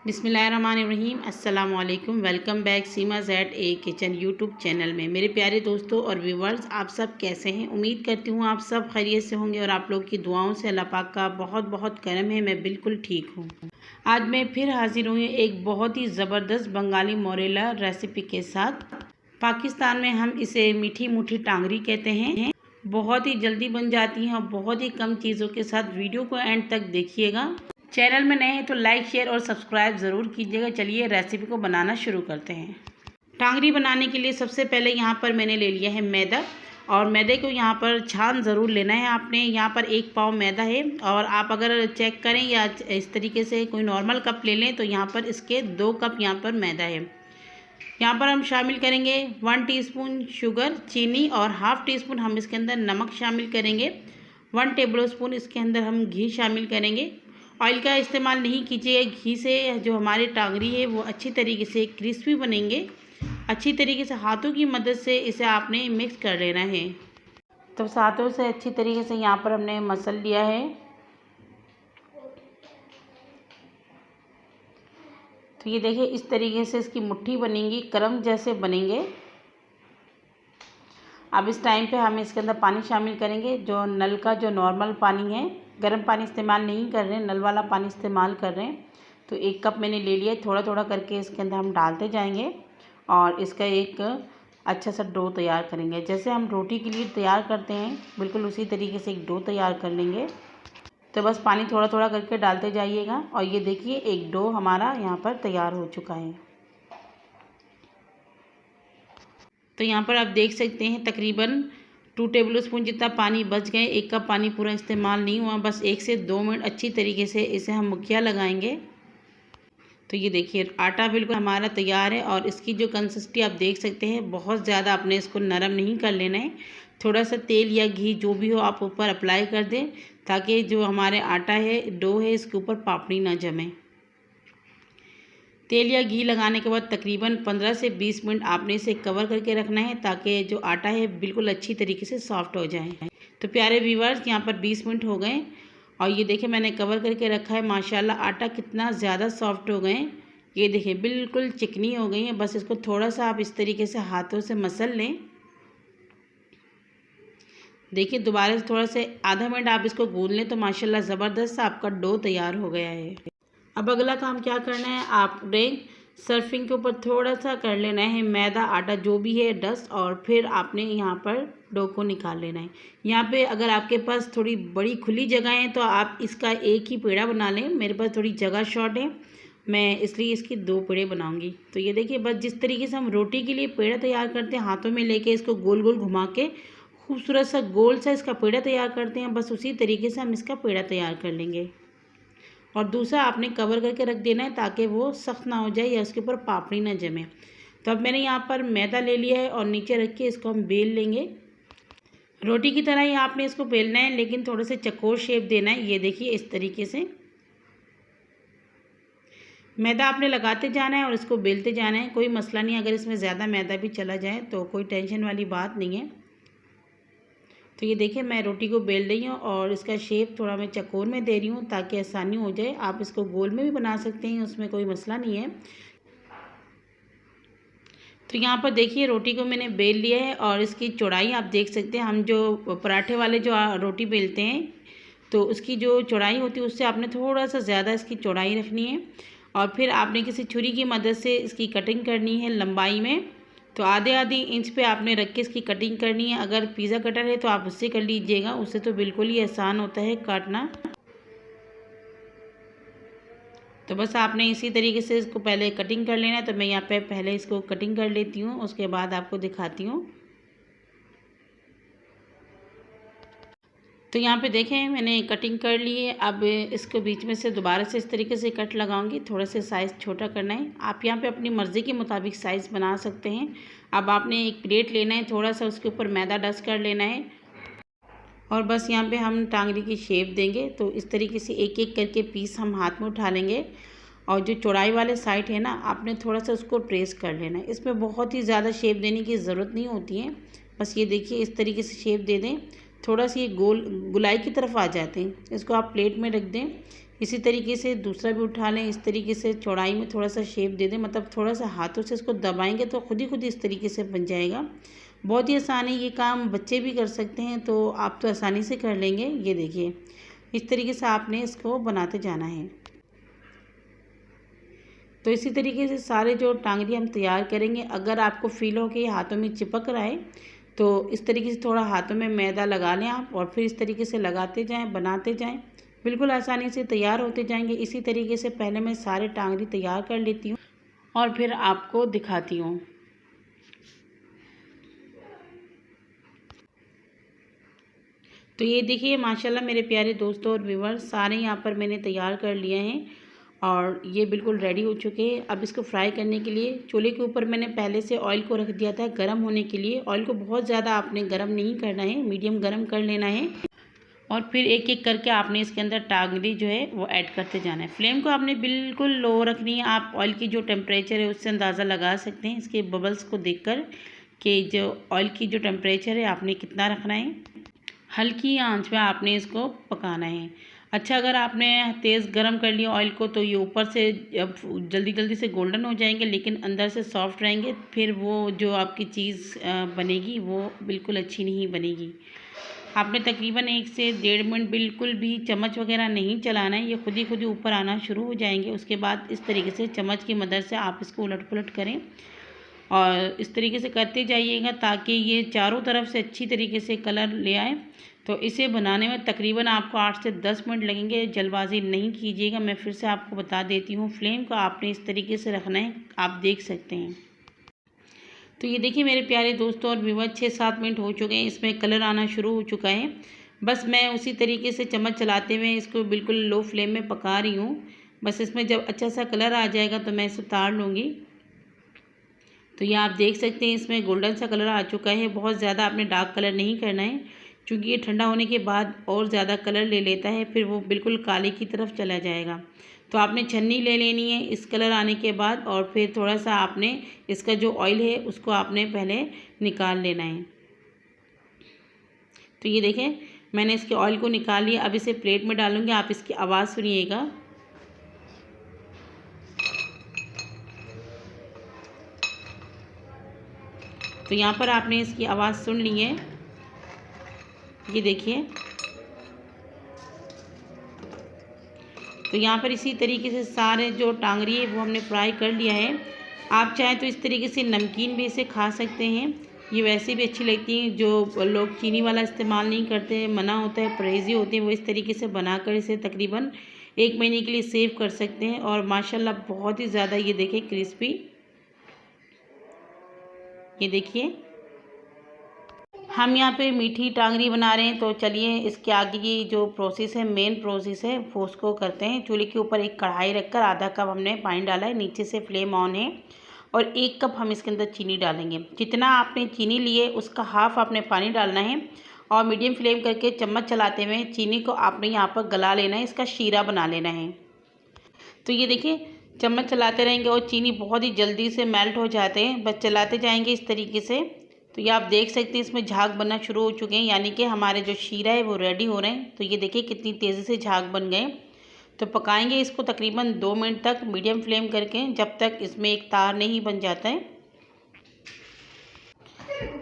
बिस्मिल्लाहिर्रहमानिर्रहीम। अस्सलाम वालेकुम। वेलकम बैक सीमा ज़ैड ए किचन यूट्यूब चैनल में। मेरे प्यारे दोस्तों और व्यूवर्स, आप सब कैसे हैं? उम्मीद करती हूँ आप सब खैरियत से होंगे और आप लोग की दुआओं से अल्लाह पाक का बहुत बहुत करम है। मैं बिल्कुल ठीक हूँ। आज मैं फिर हाजिर हुई एक बहुत ही ज़बरदस्त बंगाली मोरेला रेसिपी के साथ। पाकिस्तान में हम इसे मीठी मुठी टांगरी कहते हैं। बहुत ही जल्दी बन जाती हैं और बहुत ही कम चीज़ों के साथ। वीडियो को एंड तक देखिएगा। चैनल में नए हैं तो लाइक शेयर और सब्सक्राइब ज़रूर कीजिएगा। चलिए रेसिपी को बनाना शुरू करते हैं। टांगरी बनाने के लिए सबसे पहले यहाँ पर मैंने ले लिया है मैदा, और मैदे को यहाँ पर छान ज़रूर लेना है आपने। यहाँ पर 1 पाव मैदा है, और आप अगर चेक करें या इस तरीके से कोई नॉर्मल कप ले लें तो यहाँ पर इसके 2 कप यहाँ पर मैदा है। यहाँ पर हम शामिल करेंगे 1 टीस्पून शुगर चीनी, और हाफ़ टी स्पून हम इसके अंदर नमक शामिल करेंगे। 1 टेबल स्पून इसके अंदर हम घी शामिल करेंगे। ऑयल का इस्तेमाल नहीं कीजिए। घी से जो हमारी टांगरी है वो अच्छी तरीके से क्रिस्पी बनेंगे। अच्छी तरीके से हाथों की मदद से इसे आपने मिक्स कर लेना है। तो हाथों से अच्छी तरीके से यहाँ पर हमने मसल लिया है। तो ये देखिए इस तरीके से इसकी मुट्ठी बनेंगी, क्रम जैसे बनेंगे। अब इस टाइम पे हम इसके अंदर पानी शामिल करेंगे। जो नल का जो नॉर्मल पानी है, गर्म पानी इस्तेमाल नहीं कर रहे हैं, नल वाला पानी इस्तेमाल कर रहे हैं। तो 1 कप मैंने ले लिया। थोड़ा थोड़ा करके इसके अंदर हम डालते जाएंगे और इसका एक अच्छा सा डो तैयार करेंगे। जैसे हम रोटी के लिए तैयार करते हैं बिल्कुल उसी तरीके से एक डो तैयार कर लेंगे। तो बस पानी थोड़ा थोड़ा करके डालते जाइएगा। और ये देखिए एक डो हमारा यहाँ पर तैयार हो चुका है। तो यहाँ पर आप देख सकते हैं तकरीबन 2 टेबल स्पून जितना पानी बच गए। 1 कप पानी पूरा इस्तेमाल नहीं हुआ। बस 1 से 2 मिनट अच्छी तरीके से इसे हम मुखिया लगाएंगे। तो ये देखिए आटा बिल्कुल हमारा तैयार है, और इसकी जो कंसिस्टेंसी आप देख सकते हैं, बहुत ज़्यादा आपने इसको नरम नहीं कर लेना है। थोड़ा सा तेल या घी जो भी हो आप ऊपर अप्लाई कर दें, ताकि जो हमारे आटा है, डो है, इसके ऊपर पापड़ी ना जमे। तेल या घी लगाने के बाद तकरीबन 15 से 20 मिनट आपने इसे कवर करके रखना है, ताकि जो आटा है बिल्कुल अच्छी तरीके से सॉफ्ट हो जाए। तो प्यारे व्यूअर्स, यहाँ पर 20 मिनट हो गए और ये देखिए मैंने कवर करके रखा है। माशाल्लाह आटा कितना ज़्यादा सॉफ्ट हो गए। ये देखिए बिल्कुल चिकनी हो गई है। बस इसको थोड़ा सा आप इस तरीके से हाथों से मसल लें। देखिए दोबारा से थोड़ा से आधा मिनट आप इसको गूंद लें तो माशाल्लाह ज़बरदस्त आपका डो तैयार हो गया है। अब अगला काम क्या करना है, आपने सर्फिंग के ऊपर थोड़ा सा कर लेना है मैदा आटा जो भी है डस्ट, और फिर आपने यहाँ पर डो को निकाल लेना है। यहाँ पे अगर आपके पास थोड़ी बड़ी खुली जगह है तो आप इसका एक ही पेड़ा बना लें। मेरे पास थोड़ी जगह शॉर्ट है, मैं इसलिए इसकी 2 पेड़े बनाऊंगी। तो ये देखिए बस जिस तरीके से हम रोटी के लिए पेड़ा तैयार करते हैं, हाथों में लेके इसको गोल गोल घुमा के खूबसूरत सा गोल सा इसका पेड़ा तैयार करते हैं, बस उसी तरीके से हम इसका पेड़ा तैयार कर लेंगे। और दूसरा आपने कवर करके रख देना है ताकि वो सख्त ना हो जाए या उसके ऊपर पापड़ी ना जमे। तो अब मैंने यहाँ पर मैदा ले लिया है और नीचे रख के इसको हम बेल लेंगे। रोटी की तरह ही आपने इसको बेलना है, लेकिन थोड़े से चौकोर शेप देना है। ये देखिए इस तरीके से मैदा आपने लगाते जाना है और इसको बेलते जाना है। कोई मसला नहीं, अगर इसमें ज़्यादा मैदा भी चला जाए तो कोई टेंशन वाली बात नहीं है। तो ये देखिए मैं रोटी को बेल रही हूँ और इसका शेप थोड़ा मैं चौकोर में दे रही हूँ ताकि आसानी हो जाए। आप इसको गोल में भी बना सकते हैं, उसमें कोई मसला नहीं है। तो यहाँ पर देखिए रोटी को मैंने बेल लिया है और इसकी चौड़ाई आप देख सकते हैं। हम जो पराठे वाले जो रोटी बेलते हैं तो उसकी जो चौड़ाई होती है उससे आपने थोड़ा सा ज़्यादा इसकी चौड़ाई रखनी है, और फिर आपने किसी छुरी की मदद से इसकी कटिंग करनी है लंबाई में। तो आधे आधी इंच पे आपने रख के इसकी कटिंग करनी है। अगर पिज़्ज़ा कटर है तो आप उससे कर लीजिएगा, उससे तो बिल्कुल ही आसान होता है काटना। तो बस आपने इसी तरीके से इसको पहले कटिंग कर लेना है। तो मैं यहाँ पे पहले इसको कटिंग कर लेती हूँ, उसके बाद आपको दिखाती हूँ। तो यहाँ पे देखें मैंने कटिंग कर ली है। अब इसको बीच में से दोबारा से इस तरीके से कट लगाऊंगी। थोड़ा सा साइज़ छोटा करना है। आप यहाँ पे अपनी मर्ज़ी के मुताबिक साइज़ बना सकते हैं। अब आपने एक प्लेट लेना है, थोड़ा सा उसके ऊपर मैदा डस्ट कर लेना है, और बस यहाँ पे हम टांगरी की शेप देंगे। तो इस तरीके से एक एक करके पीस हम हाथ में उठा लेंगे, और जो चौड़ाई वाले साइड है ना, आपने थोड़ा सा उसको ट्रेस कर लेना है। इसमें बहुत ही ज़्यादा शेप देने की ज़रूरत नहीं होती है। बस ये देखिए इस तरीके से शेप दे दें। थोड़ा सा ये गोल गुलाई की तरफ आ जाते हैं। इसको आप प्लेट में रख दें। इसी तरीके से दूसरा भी उठा लें। इस तरीके से चौड़ाई में थोड़ा सा शेप दे दें, मतलब थोड़ा सा हाथों से इसको दबाएंगे तो खुद ही खुद इस तरीके से बन जाएगा। बहुत ही आसान है ये काम, बच्चे भी कर सकते हैं, तो आप तो आसानी से कर लेंगे। ये देखिए इस तरीके से आपने इसको बनाते जाना है। तो इसी तरीके से सारे जो टांगरी हम तैयार करेंगे। अगर आपको फील हो कि हाथों में चिपक रहा है तो इस तरीके से थोड़ा हाथों में मैदा लगा लें आप, और फिर इस तरीके से लगाते जाएं, बनाते जाएं, बिल्कुल आसानी से तैयार होते जाएंगे। इसी तरीके से पहले मैं सारे टांगरी तैयार कर लेती हूँ और फिर आपको दिखाती हूँ। तो ये देखिए माशाल्लाह मेरे प्यारे दोस्तों और व्यूअर्स, सारे यहाँ पर मैंने तैयार कर लिए हैं और ये बिल्कुल रेडी हो चुके हैं। अब इसको फ्राई करने के लिए चूल्हे के ऊपर मैंने पहले से ऑयल को रख दिया था गर्म होने के लिए। ऑयल को बहुत ज़्यादा आपने गर्म नहीं करना है, मीडियम गर्म कर लेना है और फिर एक एक करके आपने इसके अंदर टांगरी जो है वो ऐड करते जाना है। फ्लेम को आपने बिल्कुल लो रखनी है। आप ऑयल की जो टेम्परेचर है उससे अंदाज़ा लगा सकते हैं इसके बबल्स को देखकर कि जो ऑयल की जो टेम्परेचर है आपने कितना रखना है। हल्की आंच पे आपने इसको पकाना है। अच्छा, अगर आपने तेज़ गरम कर लिया ऑयल को तो ये ऊपर से अब जल्दी जल्दी से गोल्डन हो जाएंगे, लेकिन अंदर से सॉफ्ट रहेंगे। फिर वो जो आपकी चीज़ बनेगी वो बिल्कुल अच्छी नहीं बनेगी। आपने तकरीबन 1 से 1.5 मिनट बिल्कुल भी चम्मच वगैरह नहीं चलाना है, ये खुद ही ऊपर आना शुरू हो जाएंगे। उसके बाद इस तरीके से चम्मच की मदद से आप इसको उलट पुलट करें और इस तरीके से करते जाइएगा ताकि ये चारों तरफ से अच्छी तरीके से कलर ले आए। तो इसे बनाने में तकरीबन आपको 8 से 10 मिनट लगेंगे। जल्दबाजी नहीं कीजिएगा। मैं फिर से आपको बता देती हूँ, फ्लेम को आपने इस तरीके से रखना है, आप देख सकते हैं। तो ये देखिए मेरे प्यारे दोस्तों और व्यूअर्स 6-7 मिनट हो चुके हैं, इसमें कलर आना शुरू हो चुका है। बस मैं उसी तरीके से चम्मच चलाते हुए इसको बिल्कुल लो फ्लेम में पका रही हूँ। बस इसमें जब अच्छा सा कलर आ जाएगा तो मैं इसे उतार लूँगी। तो ये आप देख सकते हैं इसमें गोल्डन सा कलर आ चुका है। बहुत ज़्यादा आपने डार्क कलर नहीं करना है क्योंकि ये ठंडा होने के बाद और ज़्यादा कलर ले लेता है, फिर वो बिल्कुल काले की तरफ चला जाएगा। तो आपने छन्नी ले लेनी है इस कलर आने के बाद, और फिर थोड़ा सा आपने इसका जो ऑयल है उसको आपने पहले निकाल लेना है। तो ये देखें मैंने इसके ऑयल को निकाल लिया। अब इसे प्लेट में डालूँगी, आप इसकी आवाज़ सुनिएगा। तो यहाँ पर आपने इसकी आवाज़ सुन ली है, ये देखिए। तो यहाँ पर इसी तरीके से सारे जो टांगरी है वो हमने फ्राई कर लिया है। आप चाहें तो इस तरीके से नमकीन भी इसे खा सकते हैं, ये वैसे भी अच्छी लगती हैं। जो लोग चीनी वाला इस्तेमाल नहीं करते, मना होता है, परहेज़ी होते हैं, वो इस तरीके से बनाकर इसे तकरीबन 1 महीने के लिए सेव कर सकते हैं। और माशाल्लाह बहुत ही ज़्यादा ये देखें क्रिस्पी, ये देखिए। हम यहाँ पे मीठी टांगरी बना रहे हैं, तो चलिए इसके आगे की जो प्रोसेस है, मेन प्रोसेस है, वो उसको करते हैं। चूल्हे के ऊपर एक कढ़ाई रखकर आधा कप हमने पानी डाला है, नीचे से फ्लेम ऑन है, और 1 कप हम इसके अंदर चीनी डालेंगे। जितना आपने चीनी लिए उसका हाफ आपने पानी डालना है, और मीडियम फ्लेम करके चम्मच चलाते हुए चीनी को आपने यहाँ पर गला लेना है, इसका शीरा बना लेना है। तो ये देखिए चम्मच चलाते रहेंगे और चीनी बहुत ही जल्दी से मेल्ट हो जाते हैं, बस चलाते जाएंगे इस तरीके से। तो ये आप देख सकते हैं इसमें झाग बनना शुरू हो चुके हैं, यानी कि हमारे जो शीरा है वो रेडी हो रहे हैं। तो ये देखिए कितनी तेज़ी से झाग बन गए। तो पकाएंगे इसको तकरीबन 2 मिनट तक मीडियम फ्लेम करके, जब तक इसमें एक तार नहीं बन जाता है।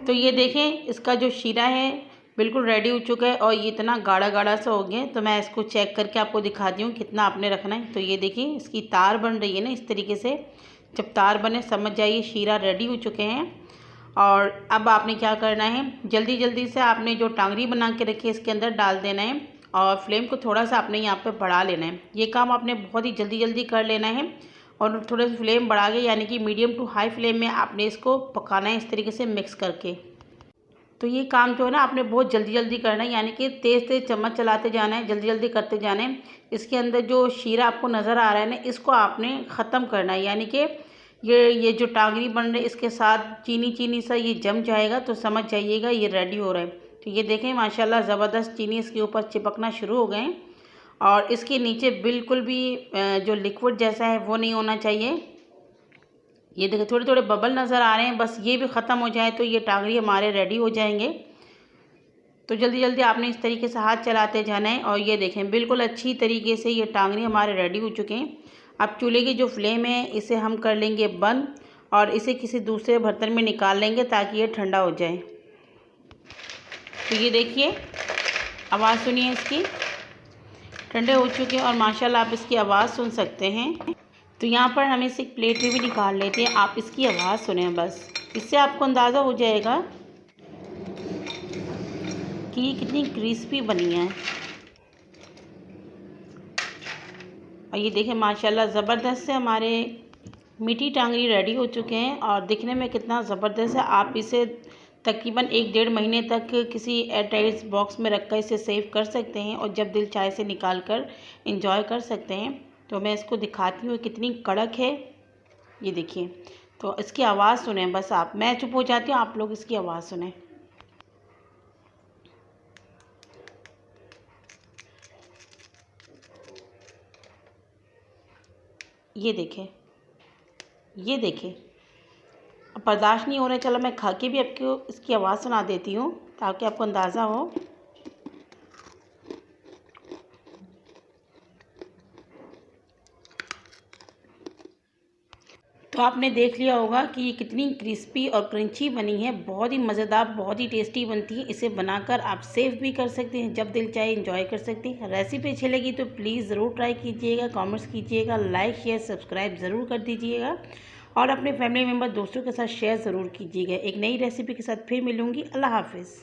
तो ये देखें इसका जो शीरा है बिल्कुल रेडी हो चुका है, और ये इतना गाढ़ा गाढ़ा सा हो गया। तो मैं इसको चेक करके आपको दिखाती हूँ कितना आपने रखना है। तो ये देखिए इसकी तार बन रही है ना इस तरीके से, जब तार बने समझ जाइए शीरा रेडी हो चुके हैं। और अब आपने क्या करना है, जल्दी जल्दी से आपने जो टांगरी बना के रखी है इसके अंदर डाल देना है, और फ्लेम को थोड़ा सा आपने यहाँ पे बढ़ा लेना है। ये काम आपने बहुत ही जल्दी जल्दी कर लेना है, और थोड़ा सा फ्लेम बढ़ा के यानी कि मीडियम टू हाई फ्लेम में आपने इसको पकाना है इस तरीके से मिक्स करके। तो ये काम जो है ना आपने बहुत जल्दी जल्दी करना है, यानी कि तेज़ तेज़ चम्मच चलाते जाना है, जल्दी जल्दी करते जाना है। इसके अंदर जो शीरा आपको नज़र आ रहा है ना, इसको आपने ख़त्म करना है, यानी कि ये जो टांगरी बन रही है इसके साथ चीनी चीनी सा ये जम जाएगा, तो समझ जाइएगा ये रेडी हो रहा है। तो ये देखें माशाल्लाह ज़बरदस्त चीनी इसके ऊपर चिपकना शुरू हो गए, और इसके नीचे बिल्कुल भी जो लिक्विड जैसा है वो नहीं होना चाहिए। ये देखिए थोड़े थोड़े बबल नज़र आ रहे हैं, बस ये भी ख़त्म हो जाए तो ये टांगरी हमारे रेडी हो जाएंगे। तो जल्दी जल्दी आपने इस तरीके से हाथ चलाते जाना है। और ये देखें बिल्कुल अच्छी तरीके से ये टांगरी हमारे रेडी हो चुके हैं। अब चूल्हे की जो फ्लेम है इसे हम कर लेंगे बंद और इसे किसी दूसरे बर्तन में निकाल लेंगे ताकि ये ठंडा हो जाए। तो ये देखिए आवाज़ सुनिए इसकी, ठंडे हो चुके हैं और माशाल्लाह आप इसकी आवाज़ सुन सकते हैं। तो यहाँ पर हम इसे एक प्लेट में भी निकाल लेते हैं। आप इसकी आवाज़ सुने बस, इससे आपको अंदाज़ा हो जाएगा कि ये कितनी क्रिस्पी बनी है। और ये देखें माशाल्लाह ज़बरदस्त से हमारे मीठी टांगरी रेडी हो चुके हैं और दिखने में कितना ज़बरदस्त है। आप इसे तकरीबन 1-1.5 महीने तक किसी एयरटाइट बॉक्स में रखकर इसे सेव कर सकते हैं और जब दिल चाहे से निकाल कर इंजॉय कर सकते हैं। तो मैं इसको दिखाती हूँ कितनी कड़क है, ये देखिए। तो इसकी आवाज़ सुने बस आप, मैं चुप हो जाती हूँ, आप लोग इसकी आवाज़ सुने। ये देखें, ये देखें, अब बर्दाश्त नहीं हो रहा है। चलो मैं खा के भी आपको इसकी आवाज़ सुना देती हूँ ताकि आपको अंदाज़ा हो। तो आपने देख लिया होगा कि ये कितनी क्रिस्पी और क्रंची बनी है। बहुत ही मज़ेदार, बहुत ही टेस्टी बनती है। इसे बनाकर आप सेव भी कर सकते हैं, जब दिल चाहे इंजॉय कर सकते हैं। रेसिपी अच्छी लगी तो प्लीज़ ज़रूर ट्राई कीजिएगा, कमेंट्स कीजिएगा, लाइक शेयर सब्सक्राइब ज़रूर कर दीजिएगा और अपने फैमिली मेम्बर दोस्तों के साथ शेयर ज़रूर कीजिएगा। एक नई रेसिपी के साथ फिर मिलूँगी। अल्लाह हाफ़िज़।